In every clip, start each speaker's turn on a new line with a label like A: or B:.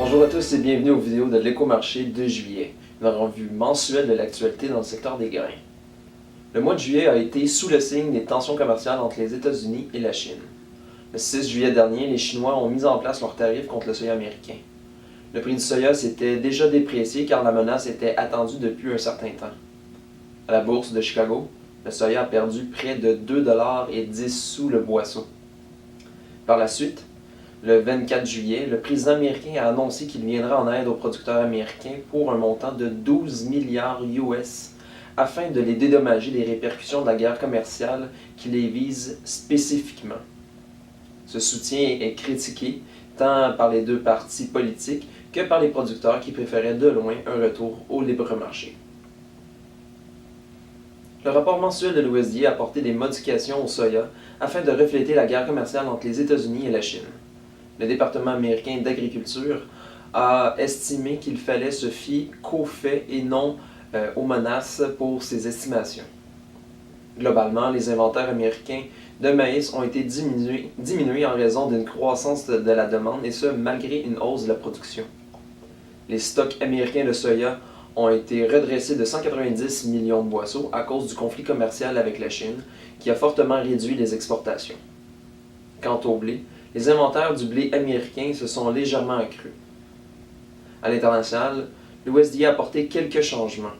A: Bonjour à tous et bienvenue aux vidéos de l'Écomarché de juillet, une revue mensuelle de l'actualité dans le secteur des grains. Le mois de juillet a été sous le signe des tensions commerciales entre les États-Unis et la Chine. Le 6 juillet dernier, les Chinois ont mis en place leurs tarifs contre le soya américain. Le prix du soya s'était déjà déprécié car la menace était attendue depuis un certain temps. À la bourse de Chicago, le soya a perdu près de 2,10$ le boisseau. Par la suite, le 24 juillet, le président américain a annoncé qu'il viendra en aide aux producteurs américains pour un montant de 12 milliards US afin de les dédommager des répercussions de la guerre commerciale qui les vise spécifiquement. Ce soutien est critiqué tant par les deux partis politiques que par les producteurs qui préféraient de loin un retour au libre marché. Le rapport mensuel de l'USDA a apporté des modifications au soya afin de refléter la guerre commerciale entre les États-Unis et la Chine. Le département américain d'agriculture a estimé qu'il fallait se fier qu'aux faits et non aux menaces pour ses estimations. Globalement, les inventaires américains de maïs ont été diminués en raison d'une croissance de la demande et ce, malgré une hausse de la production. Les stocks américains de soya ont été redressés de 190 millions de boisseaux à cause du conflit commercial avec la Chine, qui a fortement réduit les exportations. Quant au blé, les inventaires du blé américain se sont légèrement accrus. À l'international, l'USDA a apporté quelques changements.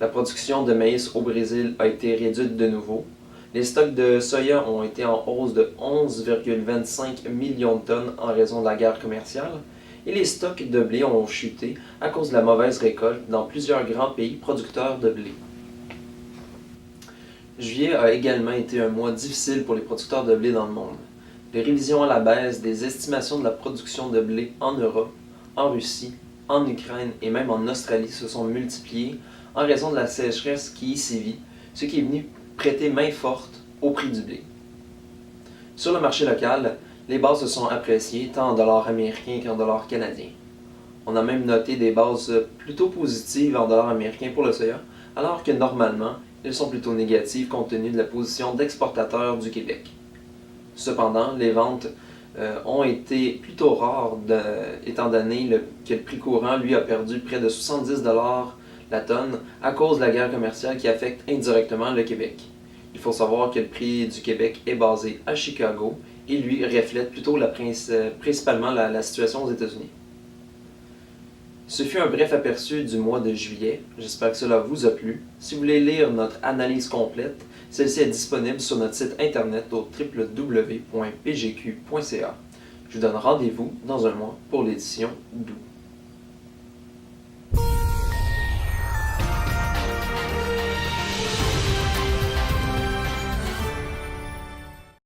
A: La production de maïs au Brésil a été réduite de nouveau. Les stocks de soya ont été en hausse de 11,25 millions de tonnes en raison de la guerre commerciale. Et les stocks de blé ont chuté à cause de la mauvaise récolte dans plusieurs grands pays producteurs de blé. Juillet a également été un mois difficile pour les producteurs de blé dans le monde. Les révisions à la baisse des estimations de la production de blé en Europe, en Russie, en Ukraine et même en Australie se sont multipliées en raison de la sécheresse qui y sévit, ce qui est venu prêter main forte au prix du blé. Sur le marché local, les bases se sont appréciées tant en dollars américains qu'en dollars canadiens. On a même noté des bases plutôt positives en dollars américains pour le soya, alors que normalement, elles sont plutôt négatives compte tenu de la position d'exportateur du Québec. Cependant, les ventes ont été plutôt rares, étant donné que le prix courant, lui, a perdu près de 70$ la tonne à cause de la guerre commerciale qui affecte indirectement le Québec. Il faut savoir que le prix du Québec est basé à Chicago et lui reflète plutôt principalement la situation aux États-Unis. Ce fut un bref aperçu du mois de juillet. J'espère que cela vous a plu. Si vous voulez lire notre analyse complète, celle-ci est disponible sur notre site internet au www.pgq.ca. Je vous donne rendez-vous dans un mois pour l'édition d'août.